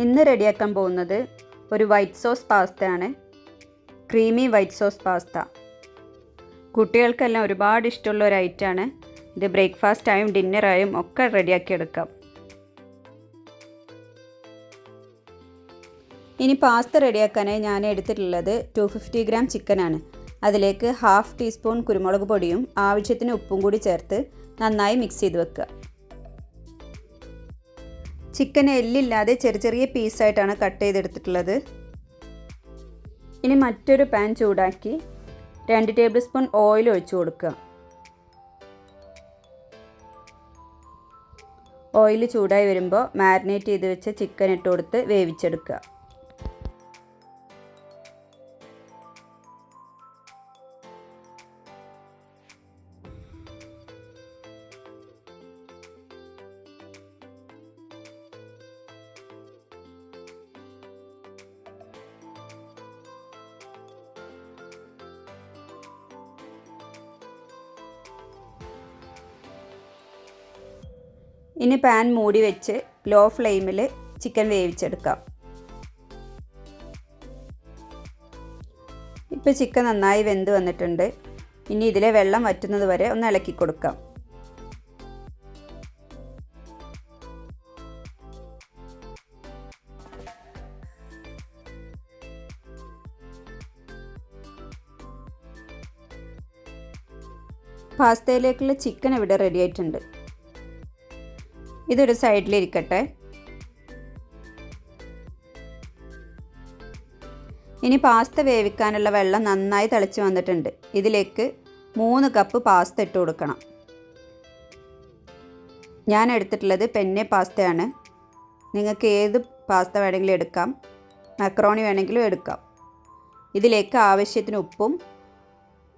ഇന്ന് റെഡിയാക്കാൻ പോകുന്നത് ഒരു വൈറ്റ് സോസ് പാസ്തയാണ്. ക്രീമി വൈറ്റ് സോസ് പാസ്ത കുട്ടികൾക്കെല്ലാം ഒരുപാട് ഇഷ്ടമുള്ള ഒരു ഐറ്റമാണ്. ഇത് ബ്രേക്ക്ഫാസ്റ്റായും ഡിന്നറായും ഒക്കെ റെഡിയാക്കിയെടുക്കാം. ഇനി പാസ്ത റെഡിയാക്കാനായി ഞാൻ എടുത്തിട്ടുള്ളത് 250 ഗ്രാം ചിക്കനാണ്. അതിലേക്ക് 1/2 ടീസ്പൂൺ കുരുമുളക് പൊടിയും ആവശ്യത്തിന് ഉപ്പും കൂടി ചേർത്ത് നന്നായി മിക്സ് ചെയ്ത് വെക്കുക. ചിക്കൻ എല്ലില്ലാതെ ചെറിയ ചെറിയ പീസായിട്ടാണ് കട്ട് ചെയ്തെടുത്തിട്ടുള്ളത്. ഇനി മറ്റൊരു പാൻ ചൂടാക്കി 2 ടേബിൾ സ്പൂൺ ഓയിൽ ഒഴിച്ചു കൊടുക്കുക. ഓയിൽ ചൂടായി വരുമ്പോൾ മാരിനേറ്റ് ചെയ്ത് വെച്ച ചിക്കൻ ഇട്ട് കൊടുത്ത് വേവിച്ചെടുക്കുക. ഇനി പാൻ മൂടി വെച്ച് ലോ ഫ്ലെയിമിൽ ചിക്കൻ വേവിച്ചെടുക്കാം. ഇപ്പോൾ ചിക്കൻ നന്നായി വെന്ത് വന്നിട്ടുണ്ട്. ഇനി ഇതിലെ വെള്ളം വറ്റുന്നത് വരെ ഒന്ന് ഇളക്കി കൊടുക്കാം. പാസ്തയിലേക്കുള്ള ചിക്കൻ ഇവിടെ റെഡി ആയിട്ടുണ്ട്. ഇതൊരു സൈഡിലിരിക്കട്ടെ. ഇനി പാസ്ത വേവിക്കാനുള്ള വെള്ളം നന്നായി തിളച്ച് വന്നിട്ടുണ്ട്. ഇതിലേക്ക് 3 കപ്പ് പാസ്ത ഇട്ട് കൊടുക്കണം. ഞാൻ എടുത്തിട്ടുള്ളത് പെന്നെ പാസ്തയാണ്. നിങ്ങൾക്ക് ഏത് പാസ്ത വേണമെങ്കിലും എടുക്കാം, മാcaroni വേണമെങ്കിലും എടുക്കാം. ഇതിലേക്ക് ആവശ്യത്തിന് ഉപ്പും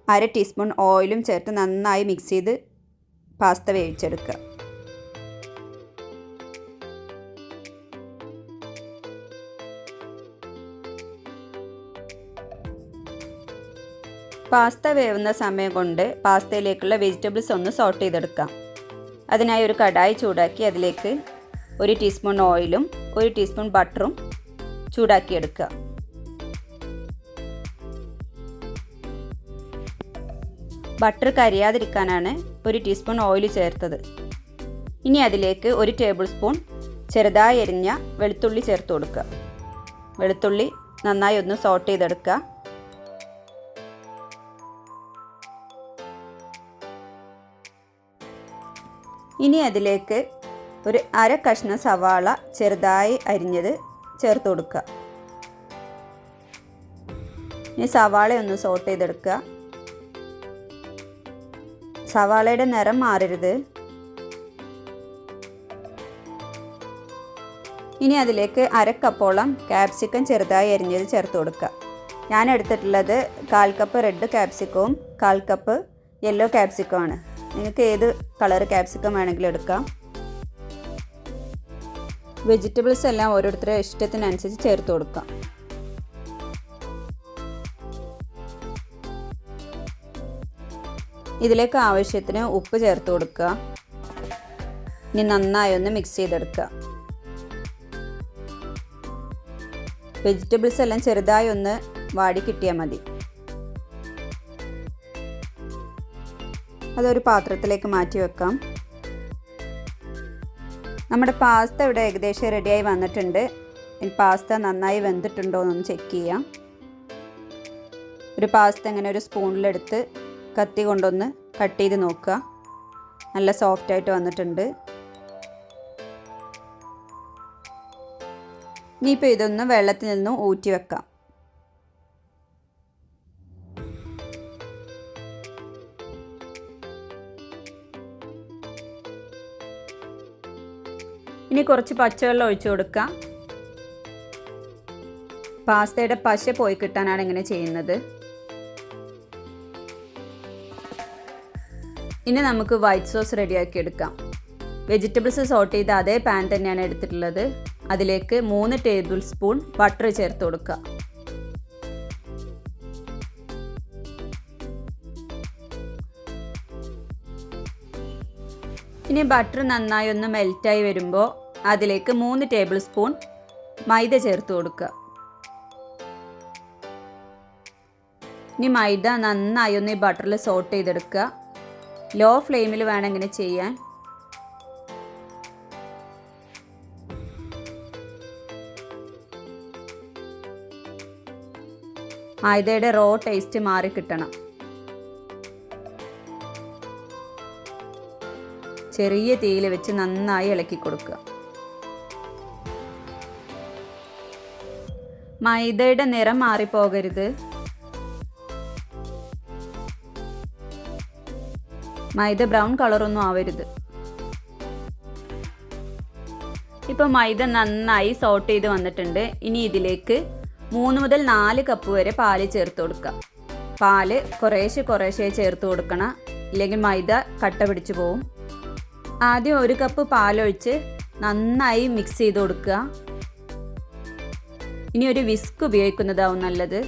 1/2 ടീസ്പൂൺ ഓയിലും ചേർത്ത് നന്നായി മിക്സ് ചെയ്ത് പാസ്ത വേവിച്ചെടുക്കുക. പാസ്ത വേവുന്ന സമയം കൊണ്ട് പാസ്തയിലേക്കുള്ള വെജിറ്റബിൾസ് ഒന്ന് സോട്ട് ചെയ്തെടുക്കാം. അതിനായി ഒരു കടായി ചൂടാക്കി അതിലേക്ക് 1 ടീസ്പൂൺ ഓയിലും 1 ടീസ്പൂൺ ബട്ടറും ചൂടാക്കിയെടുക്കുക. ബട്ടർ കരിയാതിരിക്കാനാണ് 1 ടീസ്പൂൺ ഓയിൽ ചേർത്തത്. ഇനി അതിലേക്ക് 1 ടേബിൾ സ്പൂൺ ചെറുതായി അരിഞ്ഞ വെളുത്തുള്ളി ചേർത്ത് കൊടുക്കുക. വെളുത്തുള്ളി നന്നായി ഒന്ന് സോട്ട് ചെയ്തെടുക്കുക. ഇനി അതിലേക്ക് ഒരു 1/2 കഷ്ണം സവാള ചെറുതായി അരിഞ്ഞത് ചേർത്ത് കൊടുക്കുക. ഇനി സവാള ഒന്ന് സോട്ട് ചെയ്തെടുക്കുക. സവാളയുടെ നിറം മാറരുത്. ഇനി അതിലേക്ക് 1/2 കപ്പോളം കാപ്സിക്കം ചെറുതായി അരിഞ്ഞത് ചേർത്ത് കൊടുക്കുക. ഞാൻ എടുത്തിട്ടുള്ളത് 1/4 കപ്പ് റെഡ് കാപ്സിക്കവും 1/4 കപ്പ് യെല്ലോ കാപ്സിക്കമാണ്. നിങ്ങൾക്ക് ഏത് കളർ ക്യാപ്സിക്കം വേണമെങ്കിലും എടുക്കാം. വെജിറ്റബിൾസ് എല്ലാം ഓരോരുത്തരുടെ ഇഷ്ടത്തിനനുസരിച്ച് ചേർത്ത് കൊടുക്കാം. ഇതിലേക്ക് ആവശ്യത്തിന് ഉപ്പ് ചേർത്ത് കൊടുക്കുക. ഇനി നന്നായി ഒന്ന് മിക്സ് ചെയ്തെടുക്കുക. വെജിറ്റബിൾസ് എല്ലാം ചെറുതായി ഒന്ന് വാടി കിട്ടിയാൽ മതി. അതൊരു പാത്രത്തിലേക്ക് മാറ്റി വെക്കാം. നമ്മുടെ പാസ്ത ഇവിടെ ഏകദേശം റെഡിയായി വന്നിട്ടുണ്ട്. ഈ പാസ്ത നന്നായി വെന്തിട്ടുണ്ടോ എന്നൊന്ന് ചെക്ക് ചെയ്യാം. ഒരു പാസ്ത ഇങ്ങനെ ഒരു സ്പൂണിലെടുത്ത് കത്തി കൊണ്ടൊന്ന് കട്ട് ചെയ്ത് നോക്കുക. നല്ല സോഫ്റ്റായിട്ട് വന്നിട്ടുണ്ട്. ഇനിയിപ്പോൾ ഇതൊന്ന് വെള്ളത്തിൽ നിന്നും ഊറ്റി വെക്കാം. ഇനി കുറച്ച് പച്ചവെള്ളം ഒഴിച്ചു കൊടുക്കാം. പാസ്തയുടെ പശ പോയി കിട്ടാനാണ് ഇങ്ങനെ ചെയ്യുന്നത്. ഇനി നമുക്ക് വൈറ്റ് സോസ് റെഡിയാക്കി എടുക്കാം. വെജിറ്റബിൾസ് സോട്ട് ചെയ്ത അതേ പാൻ തന്നെയാണ് എടുത്തിട്ടുള്ളത്. അതിലേക്ക് 3 ടേബിൾ സ്പൂൺ ബട്ടർ ചേർത്ത് കൊടുക്കുക. ഇനി ബട്ടർ നന്നായി ഒന്ന് മെൽറ്റായി വരുമ്പോൾ അതിലേക്ക് 3 ടേബിൾ സ്പൂൺ മൈദ ചേർത്ത് കൊടുക്കുക. ഇനി മൈദ നന്നായി ഒന്ന് ഈ ബട്ടറിൽ സോട്ട് ചെയ്തെടുക്കുക. ലോ ഫ്ലെയിമിൽ വേണം ഇങ്ങനെ ചെയ്യാൻ. മൈദയുടെ റോ ടേസ്റ്റ് മാറി കിട്ടണം. ചെറിയ തീയിൽ വെച്ച് നന്നായി ഇളക്കി കൊടുക്കുക. മൈദയുടെ നിറം മാറിപ്പോകരുത്. മൈദ ബ്രൗൺ കളറൊന്നും ആവരുത്. ഇപ്പോൾ മൈദ നന്നായി സോട്ട് ചെയ്ത് വന്നിട്ടുണ്ട്. ഇനി ഇതിലേക്ക് 3 മുതൽ 4 കപ്പ് വരെ പാല് ചേർത്ത് കൊടുക്കുക. പാല് കുറേശ്ശെ ചേർത്ത് കൊടുക്കണം, ഇല്ലെങ്കിൽ മൈദ കട്ട പിടിച്ചു പോവും. ആദ്യം 1 കപ്പ് പാലൊഴിച്ച് നന്നായി മിക്സ് ചെയ്ത് കൊടുക്കുക. ഇനി ഒരു വിസ്ക് ഉപയോഗിക്കുന്നതാവും നല്ലത്.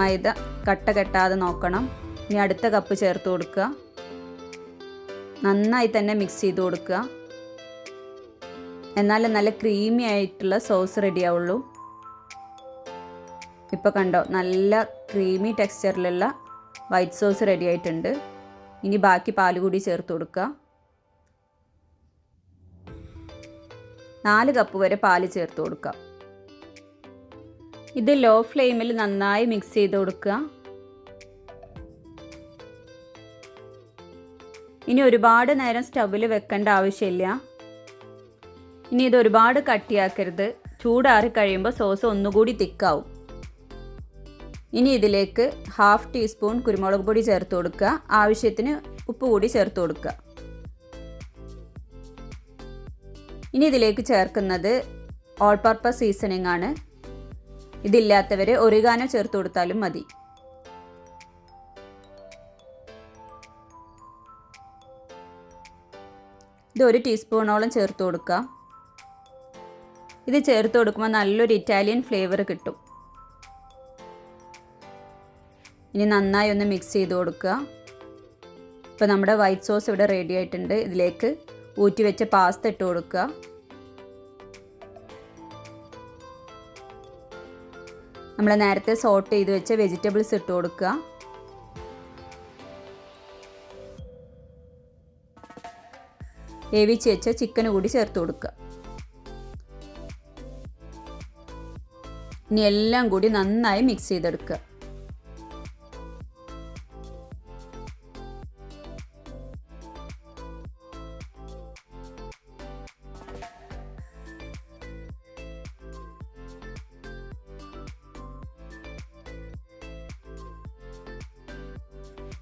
മൈദ കട്ട കെട്ടാതെ നോക്കണം. ഇനി അടുത്ത കപ്പ് ചേർത്ത് കൊടുക്കുക. നന്നായി തന്നെ മിക്സ് ചെയ്ത് കൊടുക്കുക. എന്നാലും നല്ല ക്രീമി ആയിട്ടുള്ള സോസ് റെഡി ആവുള്ളൂ. ഇപ്പോൾ കണ്ടോ, നല്ല ക്രീമി ടെക്സ്ചറിലുള്ള വൈറ്റ് സോസ് റെഡി ആയിട്ടുണ്ട്. ഇനി ബാക്കി പാൽ കൂടി ചേർത്ത് കൊടുക്കുക. 4 കപ്പ് വരെ പാൽ ചേർത്ത് കൊടുക്കുക. ഇത് ലോ ഫ്ലെയിമിൽ നന്നായി മിക്സ് ചെയ്ത് കൊടുക്കുക. ഇനി ഒരുപാട് നേരം സ്റ്റൗവിൽ വെക്കേണ്ട ആവശ്യമില്ല. ഇനി ഇത് ഒരുപാട് കട്ടിയാക്കരുത്. ചൂടാറി കഴിയുമ്പോൾ സോസ് ഒന്നുകൂടി തിക്കാവും. ഇനി ഇതിലേക്ക് 1/2 ടീസ്പൂൺ കുരുമുളക് പൊടി ചേർത്ത് കൊടുക്കുക. ആവശ്യത്തിന് ഉപ്പ് കൂടി ചേർത്ത് കൊടുക്കുക. ഇനി ഇതിലേക്ക് ചേർക്കുന്നത് ഓൾ പർപ്പസ് സീസണിംഗ് ആണ്. ഇതില്ലാത്തവർ ഒറിഗാനോ ചേർത്ത് കൊടുത്താലും മതി. ഇത് 1 ടീസ്പൂണോളം ചേർത്ത് കൊടുക്കുക. ഇത് ചേർത്ത് കൊടുക്കുമ്പോൾ നല്ലൊരു ഇറ്റാലിയൻ ഫ്ലേവർ കിട്ടും. ഇനി നന്നായി ഒന്ന് മിക്സ് ചെയ്ത് കൊടുക്കുക. ഇപ്പോൾ നമ്മുടെ വൈറ്റ് സോസ് ഇവിടെ റെഡി ആയിട്ടുണ്ട്. ഇതിലേക്ക് ഊറ്റി വെച്ച പാസ്ത ഇട്ട് കൊടുക്കുക. നമ്മൾ നേരത്തെ സോട്ട് ചെയ്ത് വെച്ച വെജിറ്റബിൾസ് ഇട്ട് കൊടുക്കുക. വേവിച്ച് വെച്ച ചിക്കൻ കൂടി ചേർത്ത് കൊടുക്കുക. ഇനി എല്ലാം കൂടി നന്നായി മിക്സ് ചെയ്തെടുക്കുക.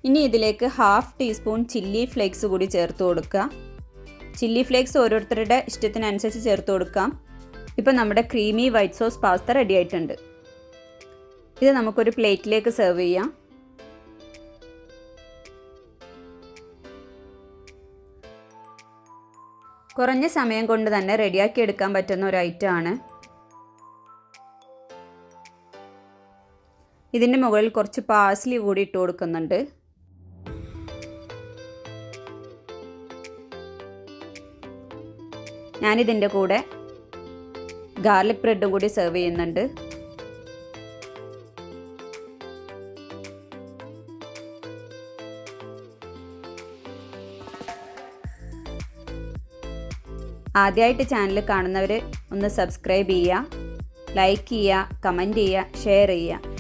ഇനി ഇതിലേക്ക് 1/2 ടീസ്പൂൺ ചില്ലി ഫ്ലേക്സ് കൂടി ചേർത്ത് കൊടുക്കുക. ചില്ലി ഫ്ലേക്സ് ഓരോരുത്തരുടെ ഇഷ്ടത്തിനനുസരിച്ച് ചേർത്ത് കൊടുക്കാം. ഇപ്പോൾ നമ്മുടെ creamy white sauce pasta ready ആയിട്ടുണ്ട്. ഇത് നമുക്കൊരു പ്ലേറ്റിലേക്ക് സെർവ് ചെയ്യാം. കുറഞ്ഞ സമയം കൊണ്ട് തന്നെ റെഡിയാക്കി എടുക്കാൻ പറ്റുന്ന ഒരു ഐറ്റം ആണ്. ഇതിൻ്റെ മുകളിൽ കുറച്ച് പാഴ്സ്ലി കൂടി ഇട്ട് കൊടുക്കുന്നുണ്ട്. ഞാനിതിൻ്റെ കൂടെ ഗാർലിക് ബ്രെഡും കൂടി സെർവ് ചെയ്യുന്നുണ്ട്. ആദ്യമായിട്ട് ചാനൽ കാണുന്നവർ ഒന്ന് സബ്സ്ക്രൈബ് ചെയ്യുക, ലൈക്ക് ചെയ്യുക, കമൻറ്റ് ചെയ്യുക, ഷെയർ ചെയ്യുക.